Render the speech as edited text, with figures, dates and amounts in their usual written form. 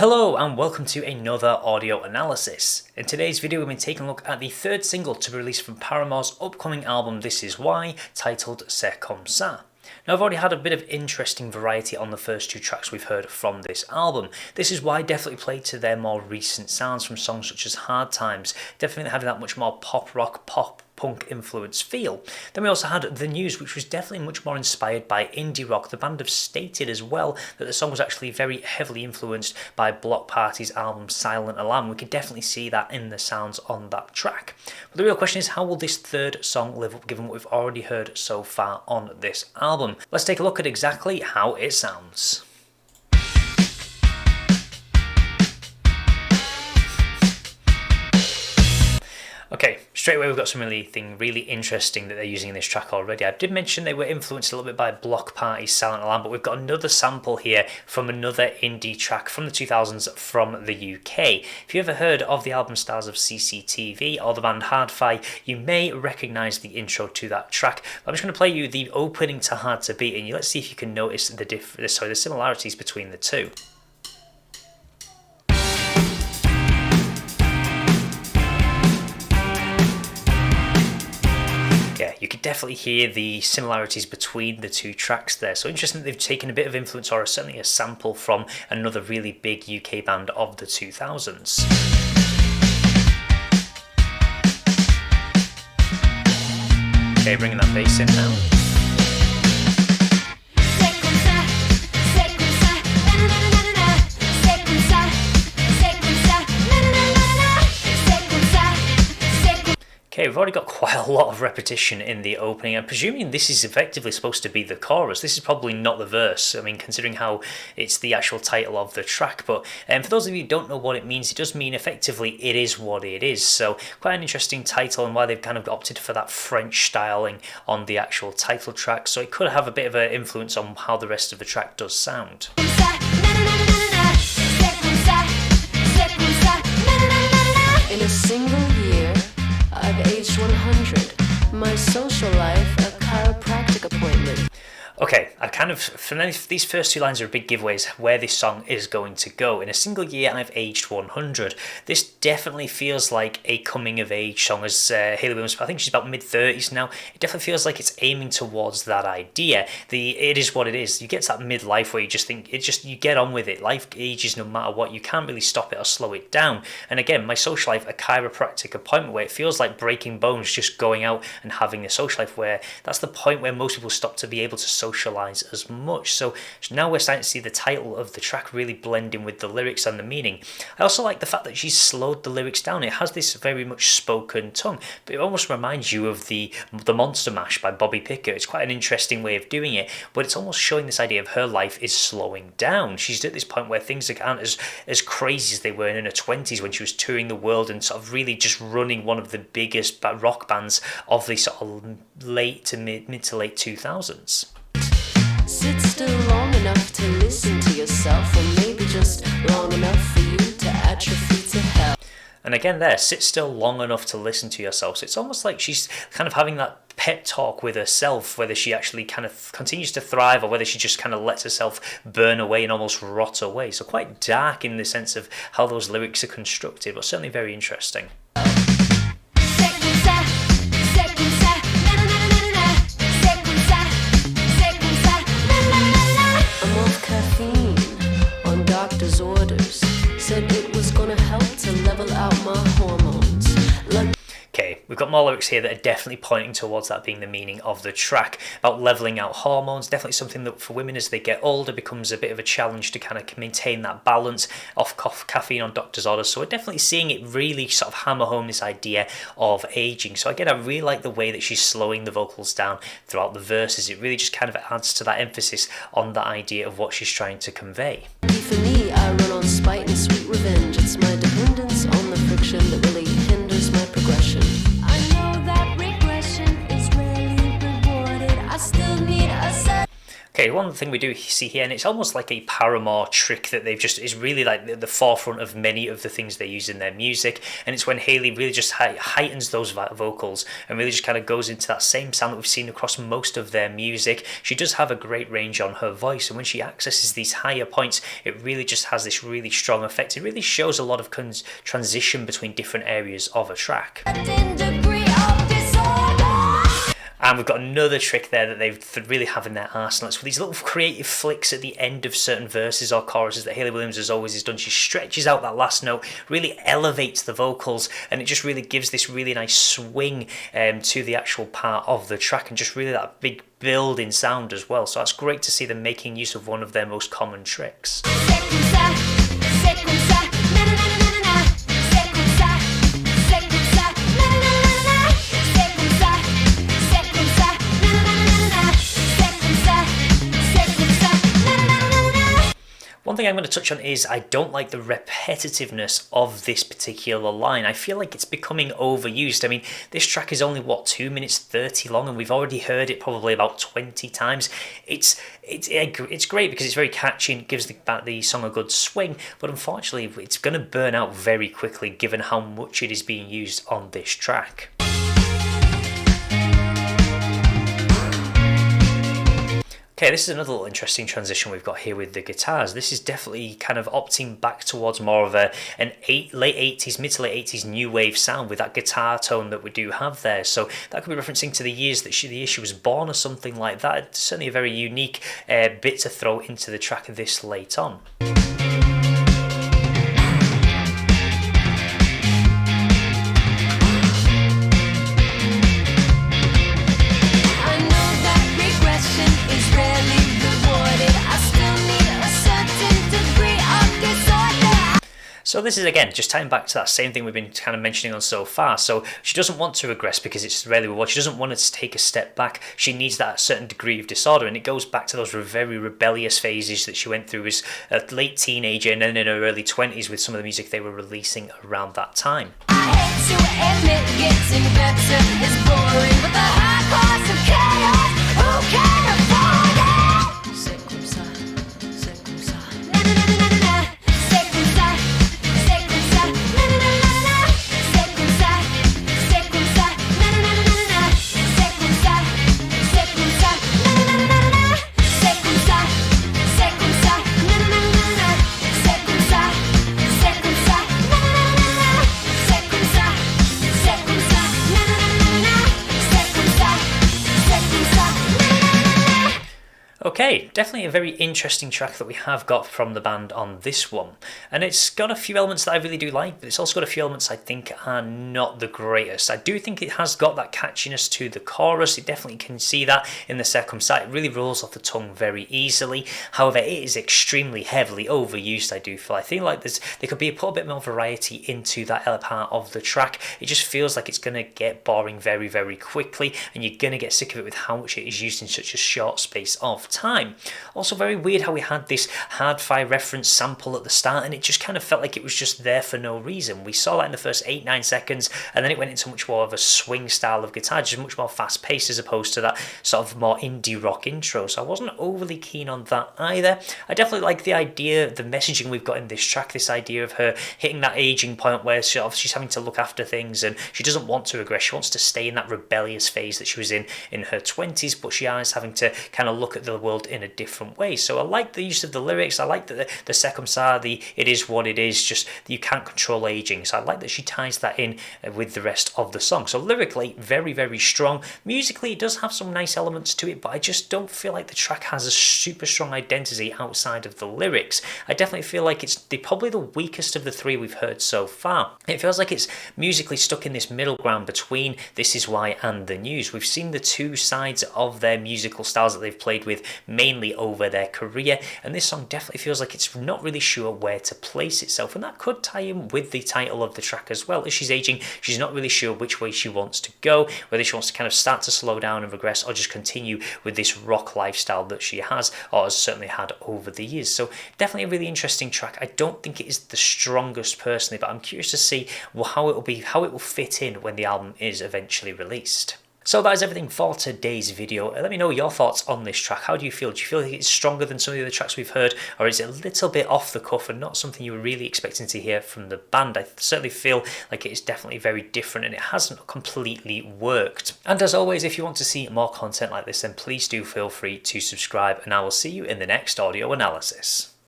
Hello and welcome to another audio analysis. In today's video we've been taking a look at the third single to be released from Paramore's upcoming album This Is Why, titled C'est Comme Ça. Now I've already had a bit of interesting variety on the first two tracks we've heard from this album. This Is Why definitely played to their more recent sounds from songs such as Hard Times, definitely having that much more pop rock, pop punk influence feel. Then we also had The News, which was definitely much more inspired by indie rock. The band have stated as well that the song was actually very heavily influenced by Block Party's album Silent Alarm. We could definitely see that in the sounds on that track. But the real question is, how will this third song live up given what we've already heard so far on this album? Let's take a look at exactly how it sounds. Okay, straight away we've got something really interesting that they're using in this track already. I did mention they were influenced a little bit by Block Party's Silent Alarm, but we've got another sample here from another indie track from the 2000s from the UK. If you ever heard of the album Stars of CCTV or the band Hard-Fi, you may recognise the intro to that track. I'm just going to play you the opening to Hard to Beat, and let's see if you can notice the similarities between the two. You could definitely hear the similarities between the two tracks there. So interesting that they've taken a bit of influence, or certainly a sample, from another really big UK band of the 2000s. Okay, bringing that bass in now. Okay, we've already got quite a lot of repetition in the opening. I'm presuming this is effectively supposed to be the chorus. This is probably not the verse, I mean, considering how it's the actual title of the track. But for those of you who don't know what it means, it does mean effectively it is what it is. So quite an interesting title, and why they've kind of opted for that French styling on the actual title track. So it could have a bit of an influence on how the rest of the track does sound. In a single year, I've aged 100. My social life, a chiropractic appointment. Okay, for these first two lines are big giveaways where this song is going to go. In a single year, I've aged 100. This definitely feels like a coming of age song, as Hayley Williams, I think she's about mid-30s now. It definitely feels like it's aiming towards that idea. It is what it is. You get to that midlife where you just think, you get on with it. Life ages no matter what. You can't really stop it or slow it down. And again, my social life, a chiropractic appointment, where it feels like breaking bones, just going out and having a social life, where that's the point where most people stop to be able to socialize as much. So now we're starting to see the title of the track really blend in with the lyrics and the meaning. I also like the fact that she's slowed the lyrics down. It has this very much spoken tongue, but it almost reminds you of the Monster Mash by Bobby Picker. It's quite an interesting way of doing it, but it's almost showing this idea of her life is slowing down. She's at this point where things aren't as crazy as they were in her 20s when she was touring the world and sort of really just running one of the biggest rock bands of the sort of mid to late 2000s. Sit still long enough to listen to yourself, or maybe just long enough for you to atrophy to hell. And again there, sit still long enough to listen to yourself. So it's almost like she's kind of having that pep talk with herself, whether she actually kind of continues to thrive or whether she just kind of lets herself burn away and almost rot away. So quite dark in the sense of how those lyrics are constructed, but certainly very interesting. Doctor's orders said it was gonna help to level out my hormones. Okay, we've got more lyrics here that are definitely pointing towards that being the meaning of the track, about levelling out hormones. Definitely something that for women as they get older becomes a bit of a challenge to kind of maintain that balance off caffeine on doctor's orders. So we're definitely seeing it really sort of hammer home this idea of aging. So again, I really like the way that she's slowing the vocals down throughout the verses. It really just kind of adds to that emphasis on the idea of what she's trying to convey. For me, I run on spite and sweet revenge. It's my dependence on the friction that really hinders my progression. I know that regression is rarely rewarded. I still need a set. Okay, Okay, one thing we do see here, and it's almost like a Paramore trick that they've just is really like the forefront of many of the things they use in their music, and it's when Hayley really just heightens those vocals and really just kind of goes into that same sound that we've seen across most of their music. She does have a great range on her voice, and when she accesses these higher points, it really just has this really strong effect. It really shows a lot of transition between different areas of a track. And we've got another trick there that they really have in their arsenal. It's with these little creative flicks at the end of certain verses or choruses that Hayley Williams has done. She stretches out that last note, really elevates the vocals, and it just really gives this really nice swing to the actual part of the track, and just really that big build in sound as well. So that's great to see them making use of one of their most common tricks. One thing I'm going to touch on is I don't like the repetitiveness of this particular line. I feel like it's becoming overused. I mean, this track is only, 2 minutes 30 long, and we've already heard it probably about 20 times. It's great because it's very catchy and gives the song a good swing, but unfortunately it's going to burn out very quickly given how much it is being used on this track. Okay, this is another little interesting transition we've got here with the guitars. This is definitely kind of opting back towards more of mid to late 80s new wave sound with that guitar tone that we do have there. So that could be referencing to the years that the issue was born or something like that. It's certainly a very unique bit to throw into the track this late on. So this is, again, just tying back to that same thing we've been kind of mentioning on so far. So she doesn't want to regress because it's rarely reward. She doesn't want to take a step back. She needs that certain degree of disorder, and it goes back to those very rebellious phases that she went through as a late teenager and then in her early 20s with some of the music they were releasing around that time. I hate to admit getting better is boring, but the high cost of chaos, who can afford it? C'est comme ça, c'est comme ça. Na na na na na na. C'est comme ça, c'est comme ça. Na na na na na. C'est comme ça, c'est comme ça. Na na na na na. C'est comme ça, c'est comme ça. Na na na na na. C'est comme ça, c'est comme ça. Na na na na na. C'est comme ça, c'est comme ça. Na na na na na. C'est comme ça, c'est comme ça. Na na na na na. C'est comme ça, c'est comme ça. Na na na na na. Okay, definitely a very interesting track that we have got from the band on this one. And it's got a few elements that I really do like, but it's also got a few elements I think are not the greatest. I do think it has got that catchiness to the chorus. It definitely can see that in the second side. It really rolls off the tongue very easily. However, it is extremely heavily overused, I do feel. I feel like there could be put a bit more variety into that part of the track. It just feels like it's going to get boring very, very quickly, and you're going to get sick of it with how much it is used in such a short space of time. Also very weird how we had this hard-fi reference sample at the start, and it just kind of felt like it was just there for no reason. We saw that in the first 8-9 seconds, and then it went into much more of a swing style of guitar, just much more fast-paced as opposed to that sort of more indie rock intro. So I wasn't overly keen on that either. I definitely like the idea, the messaging we've got in this track, this idea of her hitting that aging point where she's having to look after things and she doesn't want to regress. She wants to stay in that rebellious phase that she was in her 20s, but she is having to kind of look at the world in a different way. So I like the use of the lyrics. I like that the second side, it is what it is, just you can't control aging. So I like that she ties that in with the rest of the song. So lyrically, very, very strong. Musically, it does have some nice elements to it, but I just don't feel like the track has a super strong identity outside of the lyrics. I definitely feel like it's probably the weakest of the three we've heard so far. It feels like it's musically stuck in this middle ground between This Is Why and The News. We've seen the two sides of their musical styles that they've played with mainly over their career, and this song definitely feels like it's not really sure where to place itself, and that could tie in with the title of the track as well. As she's aging, she's not really sure which way she wants to go, whether she wants to kind of start to slow down and regress or just continue with this rock lifestyle that she has or has certainly had over the years. So definitely a really interesting track. I don't think it is the strongest personally, but I'm curious to see how it will fit in when the album is eventually released. So that is everything for today's video. Let me know your thoughts on this track. How do you feel? Do you feel like it's stronger than some of the other tracks we've heard, or is it a little bit off the cuff and not something you were really expecting to hear from the band? I certainly feel like it is definitely very different and it hasn't completely worked. And as always, if you want to see more content like this, then please do feel free to subscribe, and I will see you in the next audio analysis.